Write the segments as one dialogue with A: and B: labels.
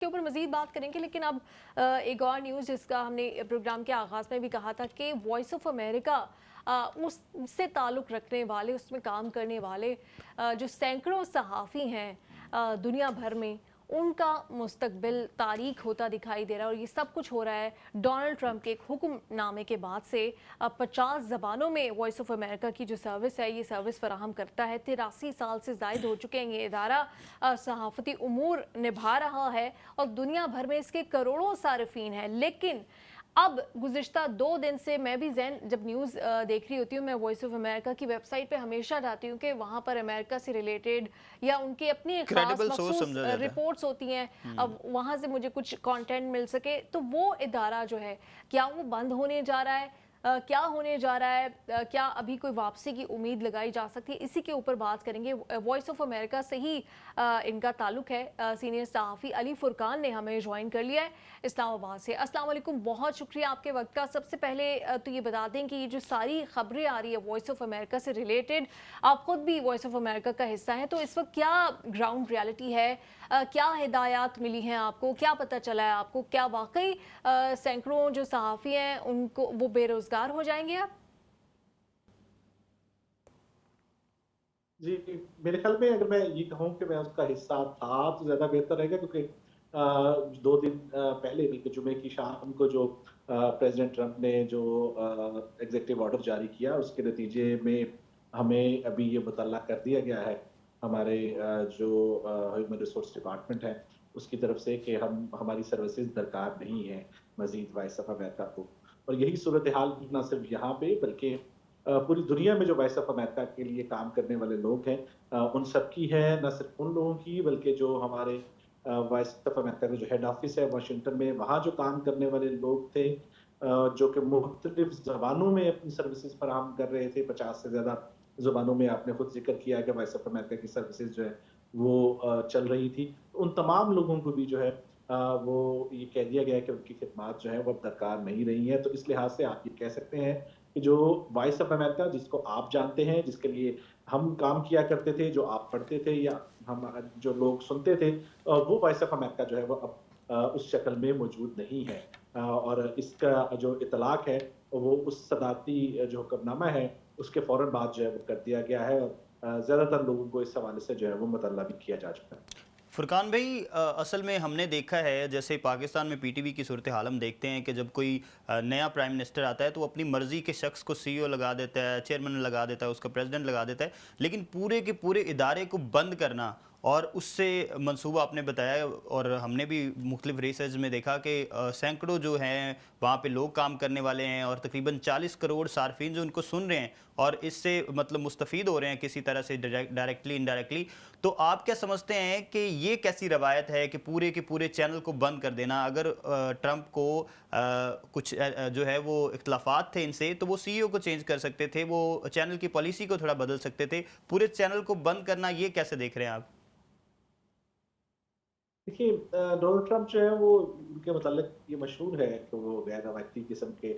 A: के ऊपर मज़ीद बात करेंगे, लेकिन अब एक और न्यूज़ जिसका हमने प्रोग्राम के आगाज़ में भी कहा था कि वॉइस ऑफ अमेरिका उससे ताल्लुक़ रखने वाले, उसमें काम करने वाले जो सैकड़ों सहाफ़ी हैं दुनिया भर में, उनका मुस्तकबिल तारीख होता दिखाई दे रहा है। और ये सब कुछ हो रहा है डोनाल्ड ट्रंप के एक हुक्मनामे के बाद से। 50 ज़बानों में वॉइस ऑफ अमेरिका की जो सर्विस है, ये सर्विस फराहम करता है। 83 साल से ज़ायद हो चुके हैं ये इदारा सहाफ़ती उमूर निभा रहा है और दुनिया भर में इसके करोड़ों सारिफीन हैं। लेकिन अब गुज़िश्ता 2 दिन से मैं भी जब न्यूज़ देख रही होती हूँ, मैं वॉइस ऑफ अमेरिका की वेबसाइट पे हमेशा जाती हूँ कि वहाँ पर अमेरिका से रिलेटेड या उनकी अपनी ख़ास
B: क्रेडिबल सोर्स
A: मखसूस
B: समझा जाता है।
A: रिपोर्ट्स होती हैं,
B: हुँ।
A: अब वहाँ से मुझे कुछ कंटेंट मिल सके, तो वो इदारा जो है, क्या वो बंद होने जा रहा है? क्या होने जा रहा है? क्या अभी कोई वापसी की उम्मीद लगाई जा सकती है? इसी के ऊपर बात करेंगे। वॉइस ऑफ अमेरिका से ही इनका ताल्लुक है। सीनियर सहाफ़ी अली फुरकान ने हमें ज्वाइन कर लिया है इस्लामाबाद से। अस्सलाम वालेकुम, बहुत शुक्रिया आपके वक्त का। सबसे पहले तो ये बता दें कि ये जो सारी खबरें आ रही है वॉइस ऑफ अमेरिका से रिलेटेड, आप खुद भी वॉइस ऑफ अमेरिका का हिस्सा हैं, तो इस वक्त क्या ग्राउंड रियलिटी है? क्या हिदायत मिली हैं आपको? क्या पता चला है आपको? क्या वाकई सैकड़ों जो सहाफ़ी हैं उनको वो बेरोज़गार हो जाएंगे अब?
C: जी, मेरे ख़्याल में अगर मैं ये कहूँ कि मैं उसका हिस्सा था, तो ज़्यादा बेहतर रहेगा क्योंकि 2 दिन पहले बल्कि जुमे की शाम को जो प्रेज़िडेंट ट्रंप ने जो एग्ज़ीक्यूटिव ऑर्डर जारी किया, उसके नतीजे में हमें अभी ये मुतल्ला कर दिया गया है, हमारे जो ह्यूमन रिसोर्स डिपार्टमेंट है, उसकी तरफ से कि हमारी सर्विसेज़ दरकार नहीं है मज़ीद वॉइस ऑफ़ अमेरिका को। और यही सूरत-ए-हाल ना सिर्फ़ यहाँ पे बल्कि पूरी दुनिया में जो वॉइस ऑफ अमेरिका के लिए काम करने वाले लोग हैं, उन सबकी है, ना सिर्फ उन लोगों की बल्कि जो हमारे वॉइस ऑफ अमेरिका का जो हेड ऑफिस है वाशिंगटन में, वहाँ जो काम करने वाले लोग थे, जो कि मुख्तलिफ ज़बानों में अपनी सर्विसेज फराहम कर रहे थे। 50 से ज़्यादा ज़बानों में आपने खुद जिक्र किया कि वॉइस ऑफ अमेरिका की सर्विसेज जो है वो चल रही थी। तो उन तमाम लोगों को भी जो है वो ये कह दिया गया है कि उनकी खिदमात जो है वो अब दरकार नहीं रही है। तो इस लिहाज से आप ये कह सकते हैं कि जो वॉइस ऑफ अमेरिका जिसको आप जानते हैं, जिसके लिए हम काम किया करते थे, जो आप पढ़ते थे या हम जो लोग सुनते थे, वो वॉइस ऑफ अमेरिका जो है वो अब उस शक्ल में मौजूद नहीं है। और इसका जो इतलाक है, वो उस सदारती जो हुक्मनामा है, उसके फ़ौरन बाद जो है वो कर दिया गया है और ज़्यादातर लोगों को इस हवाले से जो है वो मुतल्ला भी किया जा चुका है।
B: फुरकान भाई, असल में हमने देखा है जैसे पाकिस्तान में पीटीवी की सूरत हाल हम देखते हैं कि जब कोई नया प्राइम मिनिस्टर आता है तो वो अपनी मर्ज़ी के शख्स को सीईओ लगा देता है, चेयरमैन लगा देता है, उसका प्रेसिडेंट लगा देता है। लेकिन पूरे के पूरे इदारे को बंद करना और उससे मंसूबा आपने बताया, और हमने भी मुख्तलिफ रिसर्च में देखा कि सैकड़ों जो हैं वहाँ पे लोग काम करने वाले हैं और तकरीबन 40 करोड़ सार्फिन जो उनको सुन रहे हैं और इससे मतलब मुस्तफ़ीद हो रहे हैं किसी तरह से, डायरेक्टली इनडायरेक्टली। तो आप क्या समझते हैं कि ये कैसी रवायत है कि पूरे के पूरे चैनल को बंद कर देना? अगर ट्रंप को कुछ जो है वो इख्तलाफात थे इनसे, तो वो सीईओ को चेंज कर सकते थे, वो चैनल की पॉलिसी को थोड़ा बदल सकते थे। पूरे चैनल को बंद करना, ये कैसे देख रहे हैं आप?
C: देखिए, डोनाल्ड ट्रंप जो है वो उनके मतलब ये मशहूर है कि वो गैर रवायती किस्म के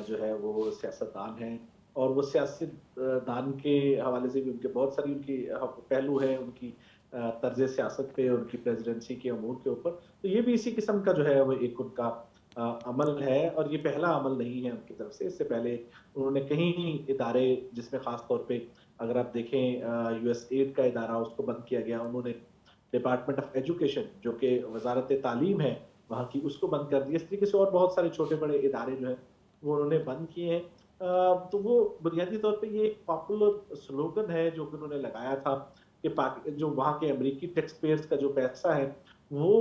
C: जो है वो सियासतदान हैं और वो सियासतदान के हवाले से भी उनके बहुत सारी उनकी पहलू है उनकी तर्ज सियासत पे, उनकी प्रेसिडेंसी के अमूर के ऊपर। तो ये भी इसी किस्म का जो है वो एक उनका अमल है और ये पहला अमल नहीं है उनकी तरफ से। इससे पहले उन्होंने कई इदारे, जिसमें खास तौर पे अगर आप देखें यूएस एड का इदारा, उसको बंद किया गया। उन्होंने डिपार्टमेंट ऑफ एजुकेशन जो कि वजारत तालीम है वहाँ की, उसको बंद कर दिया। इस तरीके से और बहुत सारे छोटे बड़े इदारे जो हैं वो उन्होंने बंद किए हैं। तो वो बुनियादी तौर पे ये एक पॉपुलर स्लोगन है जो कि उन्होंने लगाया था कि जो वहाँ के अमेरिकी टैक्स पेयर्स का जो पैसा है वो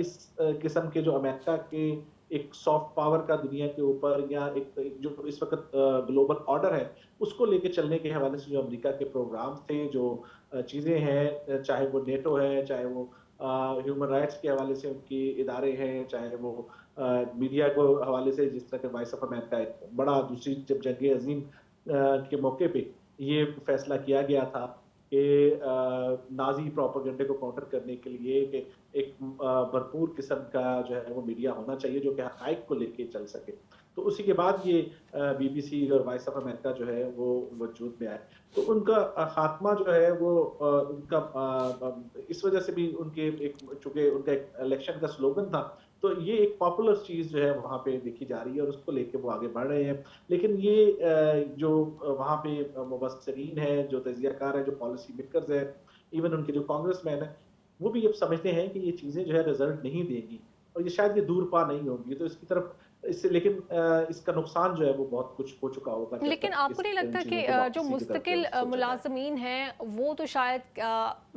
C: इस किस्म के जो अमेरिका के एक सॉफ्ट पावर का दुनिया के ऊपर या एक जो इस वक्त ग्लोबल ऑर्डर है उसको लेके चलने के हवाले से जो अमेरिका के प्रोग्राम्स थे, जो चीज़ें हैं, चाहे वो नेटो है, चाहे वो ह्यूमन राइट्स के हवाले से उनकी इदारे हैं, चाहे वो मीडिया को हवाले से जिस तरह के वॉइस ऑफ अमेरिका एक बड़ा दूसरी जब जंग अज़ीम के मौके पे ये फैसला किया गया था कि नाज़ी प्रोपेगेंडे को काउंटर करने के लिए कि एक भरपूर किस्म का जो है वो मीडिया होना चाहिए जो कि हक़ाइक़ को लेके चल सके। तो उसी के बाद ये बीबीसी और वॉइस ऑफ अमेरिका जो है वो वजूद में आए। तो उनका खात्मा जो है वो उनका इस वजह से भी उनके एक चूँकि उनका एक इलेक्शन का स्लोगन था, तो ये एक पॉपुलर चीज़ जो है वहाँ पे देखी जा रही है और उसको लेके वो आगे बढ़ रहे हैं। लेकिन ये जो वहाँ पे मुबस्सिरीन हैं, जो तज्ज़ियाकार हैं, जो पॉलिसी मेकर्स हैं, इवन उनके जो कांग्रेसमैन हैं, वो भी अब समझते हैं कि ये चीज़ें जो है रिज़ल्ट नहीं देंगी और ये शायद ये दूर पा नहीं होंगी। तो इसकी तरफ इससे लेकिन इसका नुकसान जो है वो बहुत कुछ हो चुका होगा जब
A: लेकिन
C: तक
A: आपको
C: इस
A: नहीं
C: इन
A: लगता कि
C: चीज़ों को
A: जो
C: वापसी की तरफ जो
A: मुस्तकिल
C: सोचा जाए?
A: मुलाजमीन हैं वो तो शायद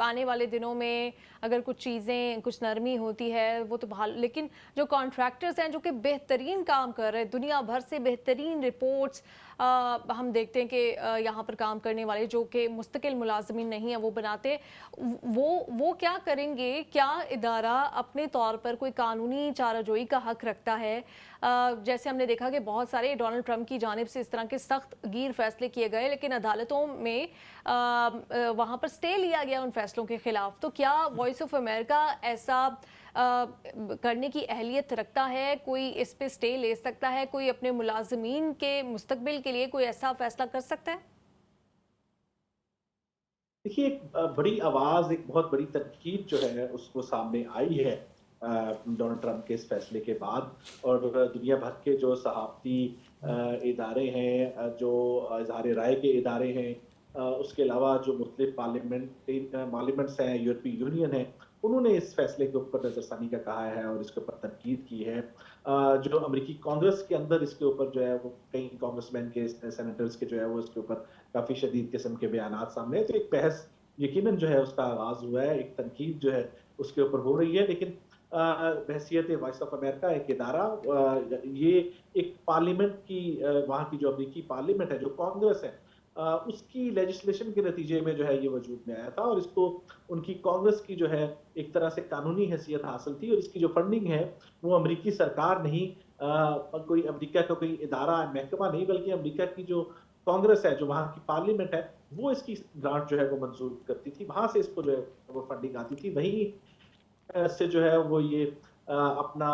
A: आने वाले दिनों में अगर कुछ चीज़ें कुछ नरमी होती है वो तो बहाल, लेकिन जो कॉन्ट्रैक्टर्स हैं जो कि बेहतरीन काम कर रहे हैं, दुनिया भर से बेहतरीन रिपोर्ट्स हम देखते हैं कि यहाँ पर काम करने वाले जो कि मुस्तकिल मुलाजमीन नहीं है वो बनाते, वो क्या करेंगे? क्या इदारा अपने तौर पर कोई कानूनी चाराजोई का हक रखता है? जैसे हमने देखा कि बहुत सारे डोनाल्ड ट्रंप की जानिब से इस तरह के सख्त गीर फैसले किए गए, लेकिन अदालतों में वहाँ पर स्टे लिया गया उन फैसलों के खिलाफ। तो क्या वॉइस ऑफ अमेरिका ऐसा करने की अहलियत रखता है? कोई इस पे स्टे ले सकता है? कोई अपने मुलाजमीन के मुस्तकबिल के लिए कोई ऐसा फैसला कर सकता है?
C: देखिए, एक बड़ी आवाज़, एक बहुत बड़ी तनकीद जो है उसको सामने आई है डोनाल्ड ट्रंप के इस फैसले के बाद और दुनिया भर के जो सहाफ़ती इदारे हैं, जो इज़हार राय के इदारे हैं, उसके अलावा जो मुख्तलिफ पार्लियामेंट्स हैं, यूरोपीय यूनियन है, उन्होंने इस फैसले के ऊपर नज़रसानी का कहा है और इसके ऊपर तनकीद की है। जो अमेरिकी कांग्रेस के अंदर इसके ऊपर जो है वो कई कांग्रेसमैन के, सेनेटर्स के जो है वो इसके ऊपर काफ़ी शदीद किस्म के बयानात सामने हैं। तो एक बहस यकीनन जो है उसका आगाज़ हुआ है, एक तनकीद जो है उसके ऊपर हो रही है। लेकिन बहैसियत वॉइस ऑफ अमेरिका एक इदारा, ये एक पार्लियामेंट की, वहाँ की जो अमेरिकी पार्लियामेंट है, जो कांग्रेस है, उसकी लेजिस्लेशन के नतीजे में जो है ये वजूद में आया था और इसको उनकी कांग्रेस की जो है एक तरह से कानूनी हैसियत हासिल थी और इसकी जो फंडिंग है वो अमेरिकी सरकार नहीं, कोई अमेरिका का कोई इदारा महकमा नहीं, बल्कि अमेरिका की जो कांग्रेस है, जो वहाँ की पार्लियामेंट है, वो इसकी ग्रांट जो है वो मंजूर करती थी, वहां से इसको जो है वो फंडिंग आती थी। वहीं से जो है वो ये अपना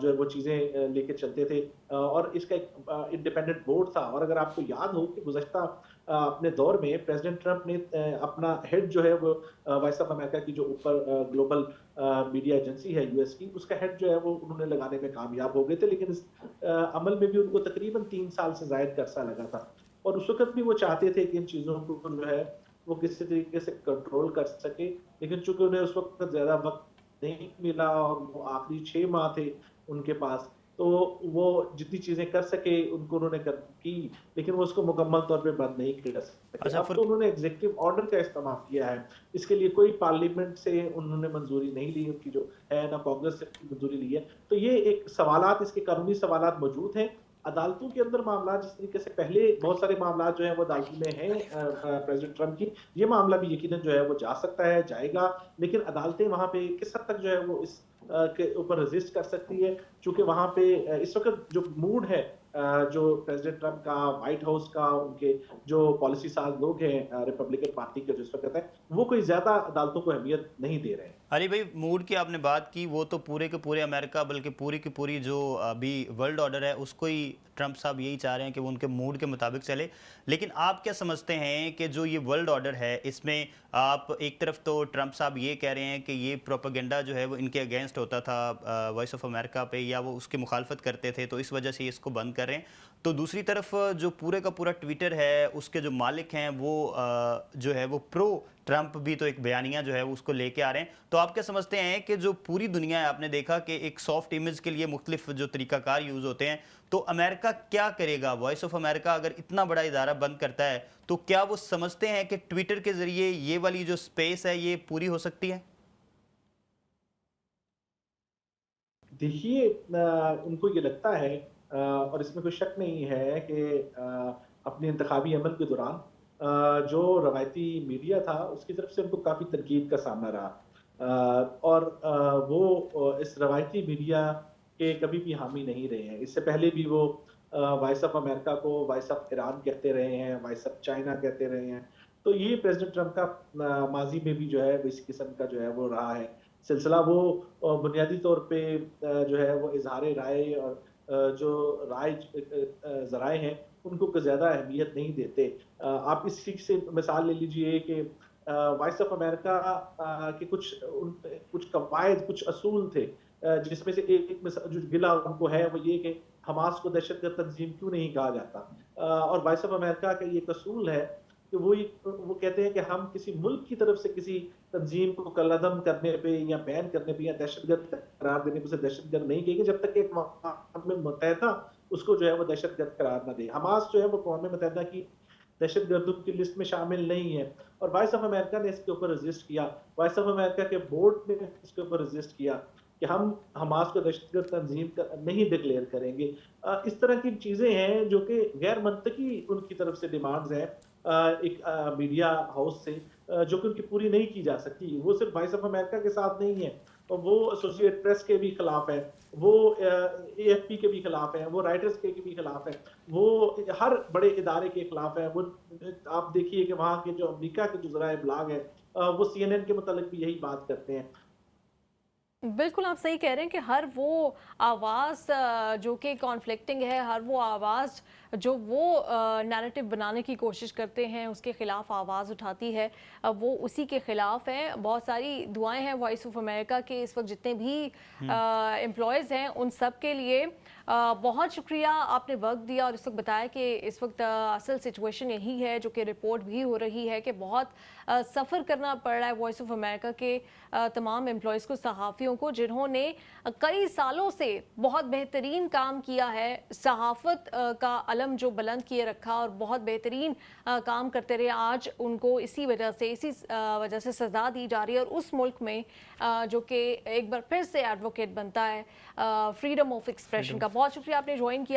C: जो है वो चीज़ें लेके चलते थे, और इसका एक इंडिपेंडेंट बोर्ड था। और अगर आपको याद हो कि गुज़श्ता अपने दौर में प्रेसिडेंट ट्रंप ने अपना हेड जो है वो वॉइस ऑफ अमेरिका की जो ऊपर ग्लोबल मीडिया एजेंसी है यूएस की, उसका हेड जो है वो उन्होंने लगाने में कामयाब हो गए थे, लेकिन इस अमल में भी उनको तकरीबन 3 साल से ज़ायद का अरसा लगा था। और उस वक़्त भी वो चाहते थे कि इन चीज़ों को जो है वो किसी तरीके से कंट्रोल कर सके, लेकिन चूँकि उन्हें उस वक़्त ज़्यादा वक़्त नहीं मिला और वो आखिरी 6 माह थे उनके पास, तो वो जितनी चीज़ें कर सके उनको उन्होंने की, लेकिन वो उसको मुकम्मल तौर पे बंद नहीं कर सके।
B: अच्छा,
C: अब तो उन्होंने एग्ज़ीक्यूटिव ऑर्डर का इस्तेमाल किया है। इसके लिए कोई पार्लियामेंट से उन्होंने मंजूरी नहीं ली, उनकी जो है ना कांग्रेस से मंजूरी ली है। तो ये एक सवालात, इसके कानूनी सवालात मौजूद हैं। अदालतों के अंदर मामला जिस तरीके से पहले बहुत सारे मामला जो हैं वो अदालत में हैं प्रेसिडेंट ट्रंप की, ये मामला भी यकीनन जो है वो जा सकता है, जाएगा, लेकिन अदालतें वहाँ पे किस हद तक जो है वो इस के ऊपर रेजिस्ट कर सकती है, चूँकि वहाँ पे इस वक़्त जो मूड है जो प्रेसिडेंट ट्रंप का, व्हाइट हाउस का, उनके जो पॉलिसी साज़ लोग हैं रिपब्लिकन पार्टी के जो इस वक़्त हैं, वो कोई ज़्यादा अदालतों को अहमियत नहीं दे रहे हैं।
B: अरे भाई, मूड की आपने बात की, वो तो पूरे के पूरे अमेरिका, बल्कि पूरी की पूरी जो अभी वर्ल्ड ऑर्डर है उसको ही ट्रंप साहब यही चाह रहे हैं कि वो उनके मूड के मुताबिक चले। लेकिन आप क्या समझते हैं कि जो ये वर्ल्ड ऑर्डर है इसमें आप एक तरफ तो ट्रंप साहब ये कह रहे हैं कि ये प्रोपेगेंडा जो है वो इनके अगेंस्ट होता था वॉइस ऑफ अमेरिका पे, या वो उसकी मुखालफत करते थे, तो इस वजह से ये इसको बंद कर रहे हैं। तो दूसरी तरफ जो पूरे का पूरा ट्विटर है उसके जो मालिक हैं वो जो है वो प्रो ट्रंप भी तो एक बयानिया जो है वो उसको लेके आ रहे हैं। तो आप क्या समझते हैं कि जो पूरी दुनिया है, आपने देखा कि एक सॉफ्ट इमेज के लिए मुख्तलिफ जो तरीकाकार यूज़ होते हैं, तो अमेरिका क्या करेगा? वॉइस ऑफ अमेरिका अगर इतना बड़ा इदारा बंद करता है तो क्या वो समझते हैं कि ट्विटर के ज़रिए ये वाली जो स्पेस है ये पूरी हो सकती है?
C: देखिए, उनको ये लगता है, और इसमें कोई शक नहीं है कि अपने इंतखाबी अमल के दौरान जो रवायती मीडिया था उसकी तरफ से उनको काफ़ी तनकीद का सामना रहा, और वो इस रवायती मीडिया के कभी भी हामी नहीं रहे हैं। इससे पहले भी वो वॉइस ऑफ अमेरिका को वॉइस ऑफ ईरान कहते रहे हैं, वॉइस ऑफ चाइना कहते रहे हैं। तो ये प्रेसिडेंट ट्रंप का माजी में भी जो है वो इस किस्म का जो है वो रहा है सिलसिला। वो बुनियादी तौर पे जो है वो इज़हार राय और जो ज़राए हैं उनको को ज़्यादा अहमियत नहीं देते। आप इसी से मिसाल ले लीजिए कि वॉइस ऑफ अमेरिका के कुछ कवायद, कुछ असूल थे, जिसमें से एक जो गिला उनको है वो ये कि हमास को दहशतगर्द तंजीम क्यों नहीं कहा जाता। और वॉइस ऑफ अमेरिका का ये असूल है कि वो कहते हैं कि हम किसी मुल्क की तरफ से किसी तंजीम को कलअदम करने पे या बैन करने पे या दहशतगर्द करार देने पे उसे दहशतगर्द नहीं कहेंगे जब तक कि अक़वाम मुत्तहिदा उसको जो है वो दहशतगर्द करार ना दे। हमास जो है वो अक़वाम मुत्तहिदा की दहशतगर्दों की लिस्ट में शामिल नहीं है और वॉइस ऑफ अमेरिका ने इसके ऊपर रेजिस्ट किया। वॉइस ऑफ अमेरिका के बोर्ड ने इसके ऊपर रेजिस्ट किया कि हम हमास को दहशतगर्द तंजीम नहीं डिक्लेयर करेंगे। इस तरह की चीज़ें हैं जो कि गैर मंतकी उनकी तरफ से डिमांड्स हैं एक मीडिया हाउस से, जो कि उनकी पूरी नहीं की जा सकती। वो सिर्फ वॉइस ऑफ अमेरिका के साथ नहीं है, और वो एसोसिएटेड प्रेस के भी खिलाफ है, वो एएफपी के भी खिलाफ है, वो राइटर्स के भी खिलाफ है, वो हर बड़े इदारे के खिलाफ है। वो आप देखिए कि वहाँ के जो अमेरिका के जो ज़राए ब्लॉग है वो CNN के मुतालिक भी यही बात करते हैं।
A: बिल्कुल आप सही कह रहे हैं कि हर वो आवाज़ जो कि कॉन्फ्लिक्टिंग है, हर वो आवाज़ जो वो नैरेटिव बनाने की कोशिश करते हैं, उसके ख़िलाफ़ आवाज़ उठाती है, वो उसी के ख़िलाफ़ है। बहुत सारी दुआएं हैं वॉइस ऑफ अमेरिका के इस वक्त जितने भी एम्प्लॉयज़ हैं उन सब के लिए। बहुत शुक्रिया, आपने वक्त दिया और इस वक्त बताया कि इस वक्त असल सिचुएशन यही है, जो कि रिपोर्ट भी हो रही है कि बहुत सफ़र करना पड़ रहा है वॉइस ऑफ अमेरिका के तमाम एम्प्लॉयज़ को, सहाफ़ियों को, जिन्होंने कई सालों से बहुत बेहतरीन काम किया है, सहाफ़त का अलम जो बुलंद किए रखा और बहुत बेहतरीन काम करते रहे। आज उनको इसी वजह से सज़ा दी जा रही है और उस मुल्क में जो कि एक बार फिर से एडवोकेट बनता है फ्रीडम ऑफ एक्सप्रेशन का। बहुत शुक्रिया आपने ज्वाइन किया।